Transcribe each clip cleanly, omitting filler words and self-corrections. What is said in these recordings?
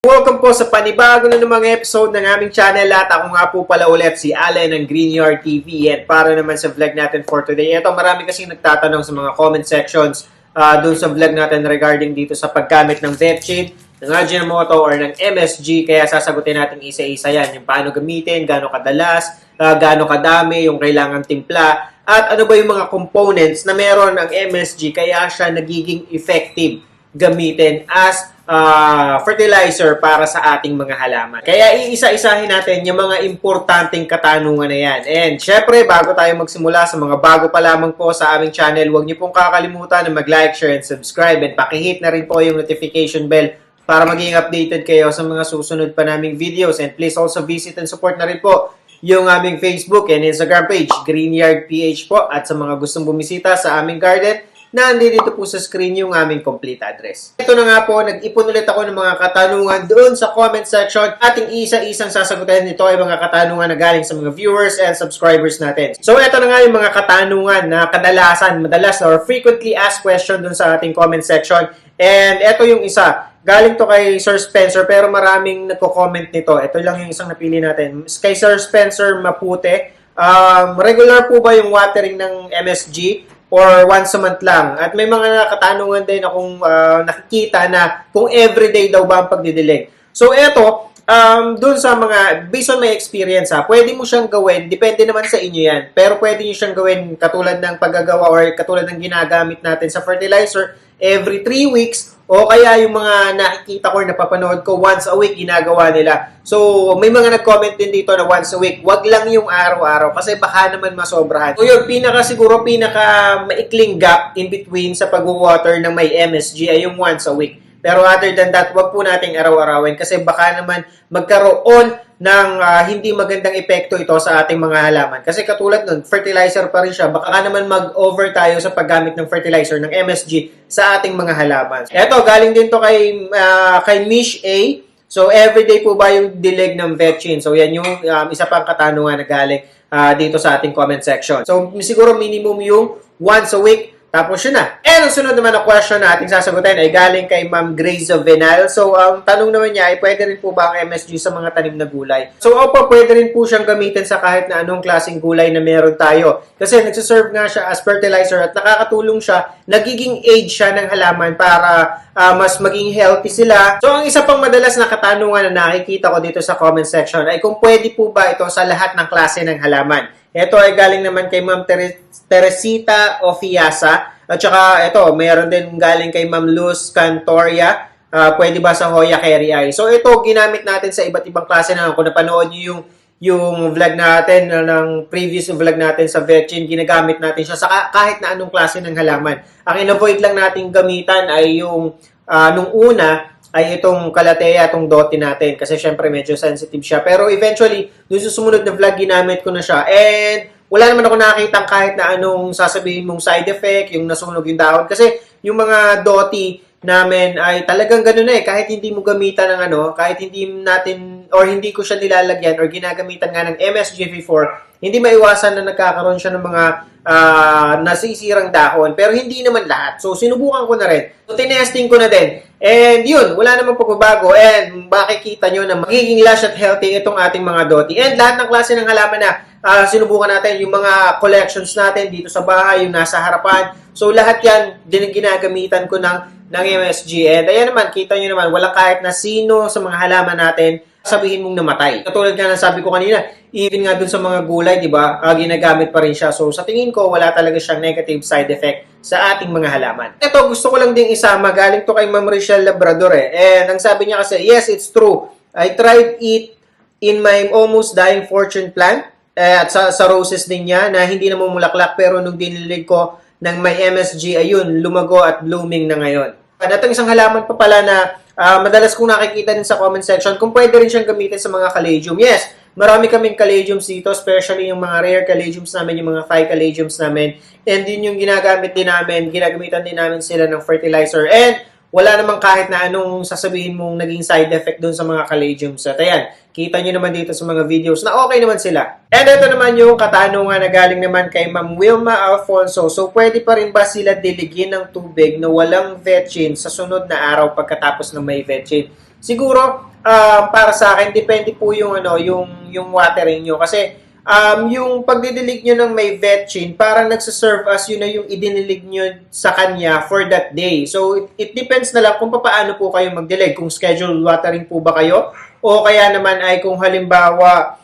Welcome po sa panibago na mga episode ng aming channel at ako nga po pala ulit si Allen ng Greenyard TV at para naman sa vlog natin for today. Ito, marami kasi nagtatanong sa mga comment sections dun sa vlog natin regarding dito sa paggamit ng Vetchin, ng Ajinomoto or ng MSG, kaya sasagutin natin isa-isa yan. Yung paano gamitin, gaano kadalas, gaano kadami, yung kailangan timpla, at ano ba yung mga components na meron ng MSG kaya siya nagiging effective gamitin as fertilizer para sa ating mga halaman. Kaya iisa-isahin natin yung mga importanteng katanungan na yan. And syempre, bago tayo magsimula sa mga bago pa lamang po sa aming channel, huwag niyo pong kakalimutan na mag-like, share, and subscribe. And pakihit na rin po yung notification bell para maging updated kayo sa mga susunod pa naming videos. And please also visit and support na rin po yung aming Facebook and Instagram page, Greenyard PH po. At sa mga gustong bumisita sa aming garden, na nandito po sa screen yung aming complete address. Ito na nga po, nag-ipon ulit ako ng mga katanungan doon sa comment section. Ating isa-isang sasagutin nito ay mga katanungan na galing sa mga viewers and subscribers natin. So ito na nga yung mga katanungan na madalas or frequently asked question doon sa ating comment section. And ito yung isa. Galing to kay Sir Spencer pero maraming nagko-comment nito. Ito lang yung isang napili natin. Kay Sir Spencer Mapute, regular po ba yung watering ng MSG? Or once a month lang. At may mga katanungan din akong nakikita na kung everyday daw ba ang pagdidilig. So eto, dun sa mga, based on my experience pwede mo siyang gawin, depende naman sa inyo yan, pero pwede nyo siyang gawin katulad ng paggagawa or katulad ng ginagamit natin sa fertilizer every 3 weeks o kaya yung mga nakikita ko or napapanood ko once a week ginagawa nila. So may mga nag-comment din dito na once a week, wag lang yung araw-araw kasi baka naman masobrahan. So yun, pinaka maikling gap in between sa pag-water ng may MSG ay yung once a week. Pero other than that, wag po nating araw-arawin kasi baka naman magkaroon ng hindi magandang epekto ito sa ating mga halaman. Kasi katulad nun, fertilizer pa rin siya. Baka naman mag-over tayo sa paggamit ng fertilizer ng MSG sa ating mga halaman. Eto, galing din to kay Mish A. So, everyday po ba yung dilig ng Vetchin? So, yan yung isa pang katanungan na galing dito sa ating comment section. So, siguro minimum yung once a week. Tapos yun na. And ang sunod naman na question na ating sasagutin ay galing kay Ma'am Grace of Venal. So, ang tanong naman niya ay pwede rin po ba ang MSG sa mga tanim na gulay? So, opo, pwede rin po siyang gamitin sa kahit na anong klaseng gulay na meron tayo. Kasi nagsiserve nga siya as fertilizer at nakakatulong siya, nagiging aid siya ng halaman para mas maging healthy sila. So, ang isa pang madalas na katanungan na nakikita ko dito sa comment section ay kung pwede po ba ito sa lahat ng klase ng halaman. Ito ay galing naman kay Ma'am Teresita Ofiasa. At saka ito, mayroon din galing kay Ma'am Luz Cantoria. Pwede ba sa Hoya Kerrii? So ito, ginamit natin sa iba't ibang klase na. Kung napanood nyo yung vlog natin, ng previous vlog natin sa Vetchin, ginagamit natin siya sa kahit na anong klase ng halaman. Ang in-avoid lang natin gamitan ay yung nung una, ay itong Calathea, itong Doti natin. Kasi syempre medyo sensitive siya. Pero eventually, dun sa sumunod na vlog, ginamit ko na siya. And wala naman ako nakakita kahit na anong sasabihin mong side effect, yung nasunog yung dahon. Kasi yung mga Doti namin ay talagang gano'n na kahit hindi mo gamitan ng kahit hindi natin, or hindi ko siya nilalagyan, or ginagamitan nga ng MSG before, hindi maiwasan na nagkakaroon siya ng mga nasisirang dahon. Pero hindi naman lahat. So, sinubukan ko na rin. So, tinesting ko na din. And yun, wala namang pagbabago. And makikita nyo na magiging lush at healthy itong ating mga Doti. And lahat ng klase ng halaman na sinubukan natin, yung mga collections natin dito sa bahay, yung nasa harapan. So, lahat yan, ginagamitan ko ng MSG. And ayan naman, kita nyo naman, walang kahit na sino sa mga halaman natin sabihin mong namatay. Katulad nga ng sabi ko kanina, even nga dun sa mga gulay, di ba, ginagamit pa rin siya. So, sa tingin ko, wala talaga siyang negative side effect sa ating mga halaman. Ito, gusto ko lang ding isama, galing to kay Ma'am Richelle Labrador And ang sabi niya kasi, yes, it's true. I tried it in my almost dying fortune plant. At sa roses din niya na hindi na mumulaklak, pero nung dinilig ko ng may MSG, ayun, lumago at blooming na ngayon. At itong isang halaman pa pala na madalas kong nakikita din sa comment section, kung pwede rin siyang gamitin sa mga caladium. Yes, marami kaming caladiums dito, especially yung mga rare caladiums namin, yung mga phi caladiums namin. And din yung ginagamitan din namin sila ng fertilizer. And wala namang kahit na anong sasabihin mong naging side effect dun sa mga caladiums. At ayan, kita nyo naman dito sa mga videos na okay naman sila. And ito naman yung katanungan na galing naman kay Ma'am Wilma Alfonso. So, pwede pa rin ba sila diligin ng tubig na walang Vetchin sa sunod na araw pagkatapos ng may Vetchin? Siguro, para sa akin, depende po yung, yung watering nyo. Kasi, yung pagdidilig nyo ng may vetchin, parang nagsaserve as yun na yung idinilig nyo sa kanya for that day. So, it depends na lang kung paano po kayo magdilig. Kung scheduled watering po ba kayo, o kaya naman ay kung halimbawa,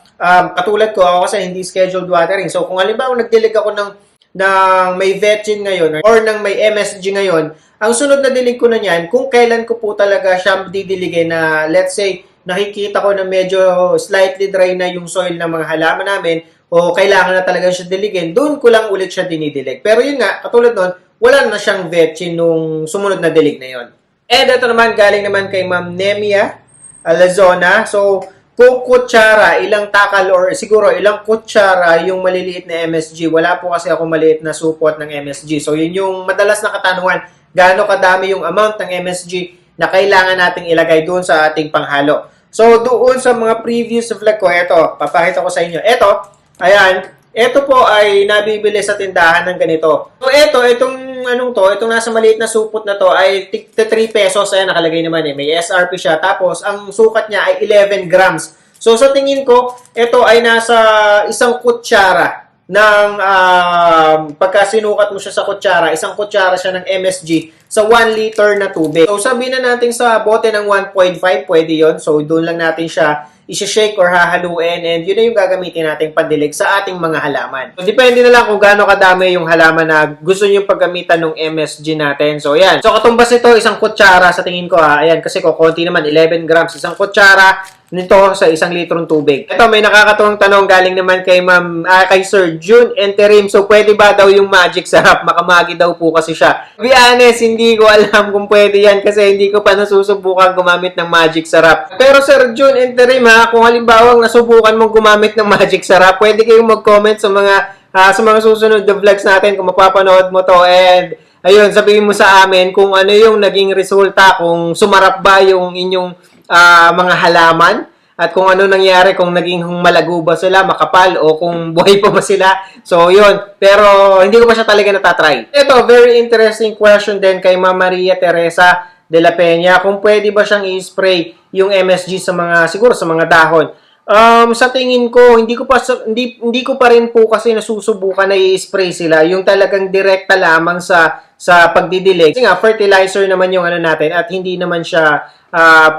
katulad ko, ako kasi hindi scheduled watering. So, kung halimbawa nagdilig ako ng may vetchin ngayon or ng may MSG ngayon, ang sunod na dilig ko na niyan, kung kailan ko po talaga siya didiligin na, let's say, nakikita ko na medyo slightly dry na yung soil ng mga halaman namin o kailangan na talaga siya diligin, doon ko lang ulit siya dinidilig. Pero yun nga, katulad nun, wala na siyang vetchin nung sumunod na dilig na yun. And ito naman, galing naman kay Ma'am Nemia Alazona. So, kung kutsara, ilang takal or siguro ilang kutsara yung maliliit na MSG. Wala po kasi ako maliit na supot ng MSG. So, yun yung madalas na katanungan, gaano kadami yung amount ng MSG na kailangan nating ilagay doon sa ating panghalo. So, doon sa mga previous vlog ko, eto, papakita ko sa inyo. Eto, ayan, eto po ay nabibili sa tindahan ng ganito. So, itong nasa maliit na supot na to ay 3 pesos. Ayan, nakalagay naman may SRP siya. Tapos, ang sukat niya ay 11 grams. So, sa tingin ko, ito ay nasa isang kutsara ng pagka sinukat mo siya sa kutsara, isang kutsara siya ng MSG sa 1 liter na tubig. So, sabihin na natin sa bote ng 1.5, pwede yon. So, doon lang natin siya isi-shake or hahaluin and yun na yung gagamitin nating pandilig sa ating mga halaman. So, depende na lang kung gaano kadami yung halaman na gusto nyo paggamitan ng MSG natin. So, yan. So, katumbas ito, isang kutsara sa tingin ko Ayan, kasi konti naman, 11 grams. Isang kutsara nito sa 1 litrong tubig. Ito, may nakakatuwang tanong galing naman kay kay Sir June Interim. So, pwede ba daw yung magic sarap? Makamagi daw po kasi siya. To be honest, hindi ko alam kung pwede yan kasi hindi ko pa nasusubukan gumamit ng magic sarap. Pero Sir June Interim kung halimbawa nasubukan mong gumamit ng magic sarap, pwede kayong mag-comment sa mga susunod na vlogs natin kung mapapanood mo to and ayun, sabihin mo sa amin kung ano yung naging resulta, kung sumarap ba yung inyong mga halaman at kung ano nangyari, kung naging malago ba sila, makapal o kung buhay pa ba sila. So, yun. Pero hindi ko pa siya talaga natatry. Ito, very interesting question din kay Ma'am Maria Teresa de la Peña, kung pwede ba siyang i-spray yung MSG siguro sa mga dahon. Sa tingin ko, hindi ko pa rin po kasi nasusubukan na i-spray sila. Yung talagang direkta lamang sa pagdidilig. Kasi nga, fertilizer naman yung natin at hindi naman siya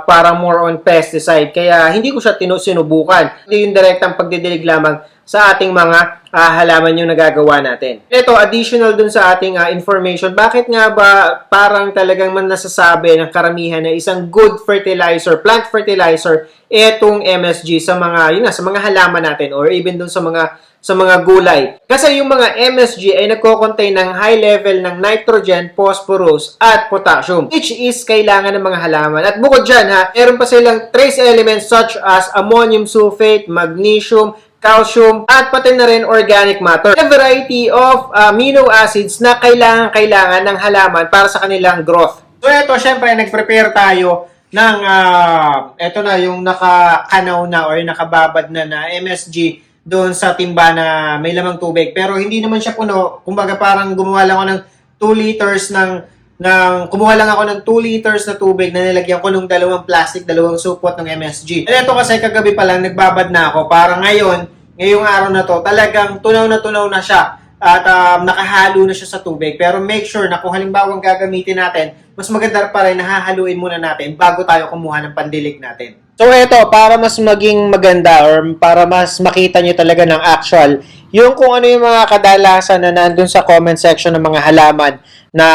para more on pesticide. Kaya hindi ko siya sinubukan. Hindi yung direktang pagdidilig lamang sa ating mga halaman yung nagagawa natin. Ito, additional dun sa ating information, bakit nga ba parang talagang nasasabi ng karamihan na isang good fertilizer, plant fertilizer, etong MSG sa mga halaman natin or even dun sa mga gulay. Kasi yung mga MSG ay nagko-contain ng high level ng nitrogen, phosphorus, at potassium, which is kailangan ng mga halaman. At bukod dyan, meron pa silang trace elements such as ammonium sulfate, magnesium, calcium, at pati na rin organic matter. A variety of amino acids na kailangan ng halaman para sa kanilang growth. So ito, syempre, nag-prepare tayo ng, ito na, yung nakakanaw na or nakababad na MSG doon sa timba na may lamang tubig. Pero hindi naman siya puno. Kumbaga parang gumawa lang ako ng 2 liters kumuha lang ako ng 2 liters na tubig na nilagyan ko ng 2 plastic, 2 supot ng MSG. At ito kasi kagabi pa lang nagbabad na ako para ngayong araw na to, talagang tunaw na siya at nakahalo na siya sa tubig. Pero make sure na kung halimbawa gagamitin natin, mas maganda pa rin nahahaluin muna natin bago tayo kumuha ng pandilig natin. So ito, para mas maging maganda or para mas makita nyo talaga ng actual, yung kung ano yung mga kadalasan na nandun sa comment section ng mga halaman na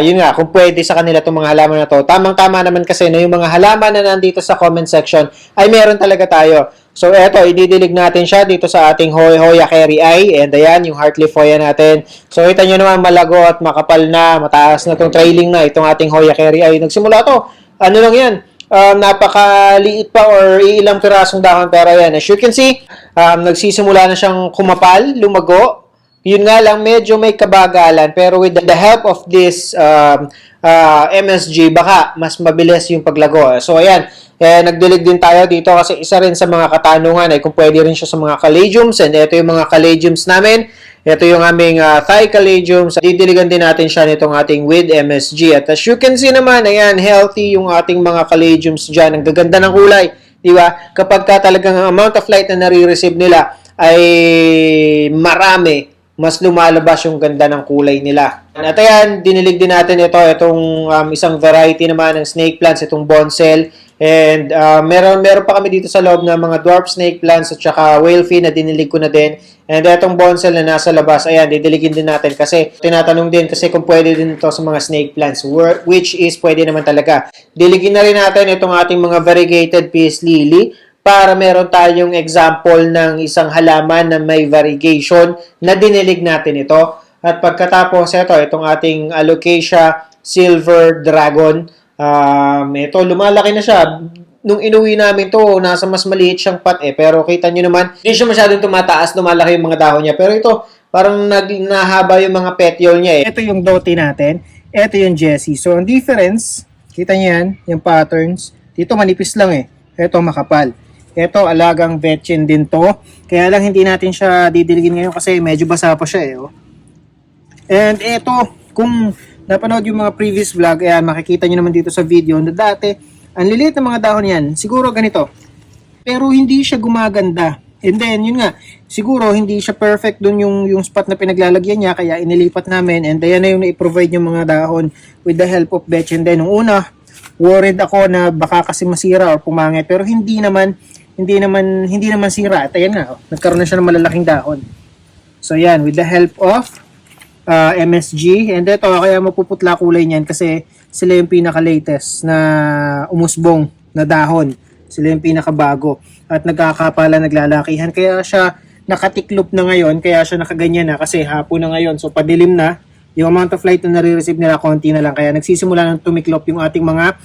yun nga, kung pwede sa kanila itong mga halaman na to. Tamang-tama naman kasi na yung mga halaman na nandito sa comment section ay meron talaga tayo. So eto, ididilig natin siya dito sa ating Hoya Kerry Eye. And ayan, yung Heartleaf Hoya natin. So kita nyo naman, malago at makapal na, mataas na itong trailing na itong ating Hoya Kerry Eye. Nagsimula to, ano lang yan, napakaliit pa or ilang pirasong dahon, pero yan, as you can see, nagsisimula na siyang kumapal, lumago. Yun nga lang, medyo may kabagalan, pero with the help of this MSG, baka mas mabilis yung paglago. So ayan, nagdilig din tayo dito kasi isa rin sa mga katanungan ay kung pwede rin siya sa mga caladiums, and ito yung mga caladiums namin. Ito yung aming Thai Caladium. Didiligan din natin siya nitong ating with MSG. At as you can see naman, ayan, healthy yung ating mga Caladiums dyan. Ang gaganda ng kulay. Diba? Kapag talagang ang amount of light na nare-receive nila ay marami, mas lumalabas yung ganda ng kulay nila. At ayan, dinilig din natin itong isang variety naman ng snake plants, itong bonsel. And meron pa kami dito sa loob na mga dwarf snake plants at saka whale fin na dinilig ko na din. And itong bonsel na nasa labas, ayan, didiligin din natin kasi tinatanong din kasi kung pwede din ito sa mga snake plants, which is pwede naman talaga. Diligin na rin natin itong ating mga variegated peace lily para meron tayong example ng isang halaman na may variegation na dinilig natin ito. At pagkatapos itong ating Alocasia Silver Dragon, ito lumalaki na siya. Nung inuwi namin to, nasa mas maliit siyang pot pero kita nyo naman, hindi siya masyadong tumataas, lumalaki yung mga dahon niya. Pero ito, parang nahaba yung mga petiole niya Ito yung doti natin, ito yung Jessie. So, ang difference, kita nyo yan, yung patterns, dito manipis lang ito makapal. Ito, alagang vetchin din to. Kaya lang hindi natin siya didiligin ngayon kasi medyo basa pa siya And ito, kung napanood yung mga previous vlog, ayan, makikita nyo naman dito sa video na dati, ang liliit ng mga dahon yan, siguro ganito. Pero hindi siya gumaganda. And then, yun nga, siguro hindi siya perfect dun yung spot na pinaglalagyan niya, kaya inilipat namin. And ayan na yung na-provide yung mga dahon with the help of vetchin. Then, nung una, worried ako na baka kasi masira or pumangit. Pero hindi naman sira. At ayan nga, nagkaroon na siya ng malalaking dahon. So yan, with the help of MSG. And ito, kaya mapuputla kulay niyan kasi sila yung pinaka-latest na umusbong na dahon. Sila yung pinaka-bago. At nagkakapala, naglalakihan. Kaya siya nakatiklop na ngayon, kaya siya nakaganyan na kasi hapon na ngayon. So padilim na, yung amount of light na nare-receive nila, konti na lang. Kaya nagsisimula ng tumiklop yung ating mga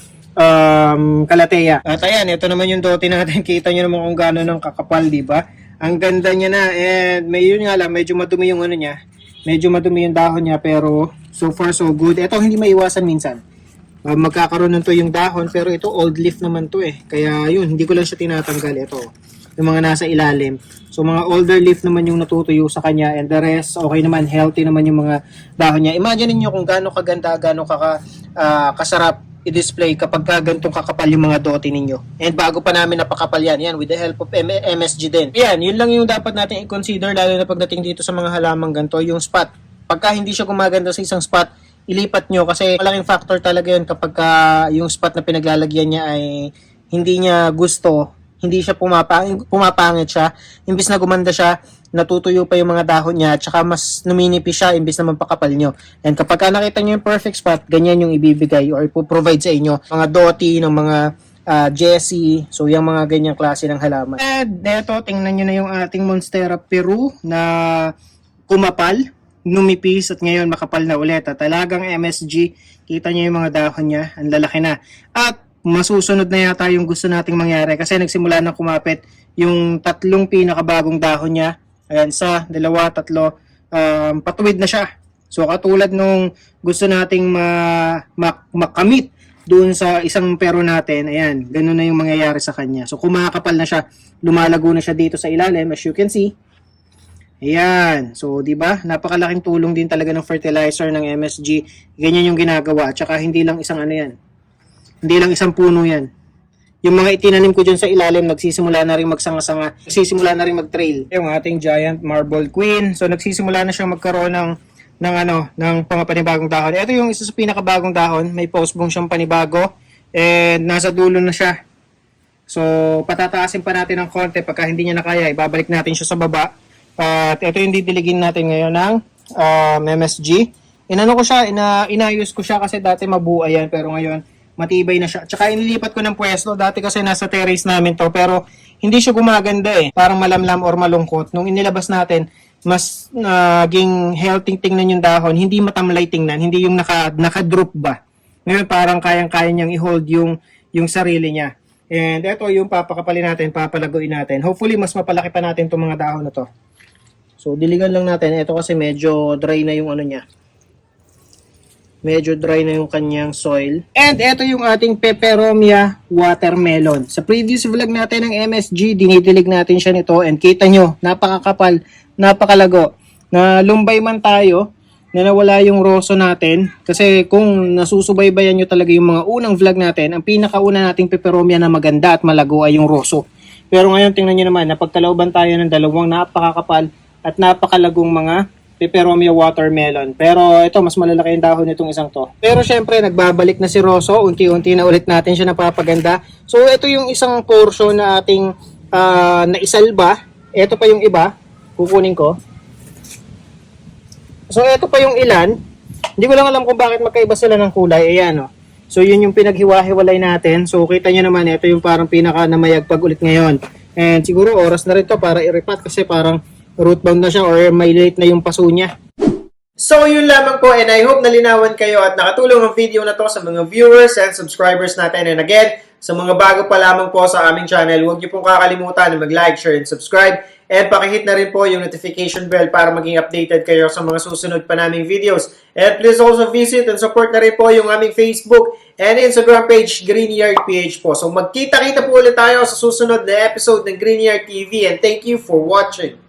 kalateya. At ayan, ito naman yung doti natin. Kita nyo naman kung gaano ng kakapal, di ba? Ang ganda niya na. And may yun nga lang, medyo madumi yung ano niya. Medyo madumi yung dahon niya, pero so far so good. Ito hindi maiwasan minsan. Magkakaroon nito yung dahon, pero ito old leaf naman to Kaya yun, hindi ko lang siya tinatanggal. Ito, yung mga nasa ilalim. So mga older leaf naman yung natutuyo sa kanya, and the rest, okay naman, healthy naman yung mga dahon niya. Imagine niyo kung gaano kaganda, gaano kasarap i-display kapag gantong kakapal yung mga doti ninyo. And bago pa namin napakapal yan with the help of MSG din. Yan, yun lang yung dapat natin i-consider, lalo na pagdating dito sa mga halamang ganito, yung spot. Pagka hindi siya gumaganda sa isang spot, ilipat nyo kasi malaking factor talaga yun kapag yung spot na pinaglalagyan niya ay hindi niya gusto, hindi siya pumapangit siya. Imbis na gumanda siya, natutuyo pa yung mga dahon niya, at saka mas numinipis siya imbis na magpakapal nyo. And kapag nakita nyo yung perfect spot, ganyan yung ibibigay or ipoprovide sa inyo. Mga doti ng mga Jessie, so yung mga ganyang klase ng halaman. And eto, tingnan nyo na yung ating Monstera Peru na kumapal, numipis, at ngayon makapal na ulit. At talagang MSG, kita nyo yung mga dahon niya, ang lalaki na. At masusunod na yata yung gusto nating mangyari kasi nagsimula na kumapit yung tatlong pinakabagong dahon niya. Ayan, isa, dalawa, tatlo, patuwid na siya. So katulad nung gusto nating makamit doon sa isang pero natin, ayan, ganun na yung mangyayari sa kanya. So kumakapal na siya, lumalago na siya dito sa ilalim, as you can see. Ayan, so di ba? Napakalaking tulong din talaga ng fertilizer ng MSG. Ganyan yung ginagawa, tsaka hindi lang isang ano yan. Hindi lang isang puno yan. Yung mga itinanim ko dyan sa ilalim, nagsisimula na rin magsanga-sanga, nagsisimula na rin mag-trail. Yung ating giant marble queen, so nagsisimula na siyang magkaroon ng panibagong dahon. Ito yung isa sa pinakabagong dahon, may postbong siyang panibago, and nasa dulo na siya. So, patataasin pa natin ng konti, pagka hindi niya na kaya, ibabalik natin siya sa baba. At ito yung didiligin natin ngayon ng MSG. Inano ko siya, inayos ko siya kasi dati mabuo yan, pero ngayon, matibay na siya. Tsaka inilipat ko ng pwesto. Dati kasi nasa terrace namin to, pero hindi siya gumaganda Parang malamlam or malungkot. Nung inilabas natin, mas naging healthy tingnan yung dahon. Hindi matamlay tingnan. Hindi yung naka-drop ba. Ngayon parang kayang-kaya niyang i-hold yung sarili niya. And ito yung papakapalin natin, papalaguin natin. Hopefully, mas mapalaki pa natin itong mga dahon na to. So, diligan lang natin. Ito kasi medyo dry na yung ano niya. Medyo dry na yung kanyang soil. And ito yung ating Peperomia watermelon. Sa previous vlog natin ng MSG, dinidilig natin siya nito. And kita nyo, napakakapal, napakalago. na lumbay man tayo, na nawala yung roso natin. Kasi kung nasusubaybayan nyo talaga yung mga unang vlog natin, ang pinakauna nating peperomia na maganda at malago ay yung roso. Pero ngayon tingnan nyo naman, napagkalooban tayo ng dalawang napakakapal at napakalagong mga peperomia watermelon. Pero ito, mas malalaki yung dahon nitong isang to. Pero syempre, nagbabalik na si Rosso. Unti-unti na ulit natin siya napapaganda. So ito yung isang portion na ating naisalba. Ito pa yung iba. Kukunin ko. So ito pa yung ilan. Hindi ko lang alam kung bakit magkaiba sila ng kulay. Ayan, oh. So yun yung pinaghiwa-hiwalay natin. So kita nyo naman, ito yung parang pinaka namayagpag ulit ngayon. And siguro oras na rin to para i-repat kasi parang rootbound na siya or may late na yung paso niya. So yun lamang po, and I hope nalinawan kayo at nakatulong ang video na to sa mga viewers and subscribers natin. And again, sa mga bago pa lamang po sa aming channel, huwag niyo pong kakalimutan na mag-like, share, and subscribe. And pakihit na rin po yung notification bell para maging updated kayo sa mga susunod pa naming videos. And please also visit and support na rin po yung aming Facebook and Instagram page, Greenyard PH po. So magkita-kita po ulit tayo sa susunod na episode ng Greenyard TV, and thank you for watching.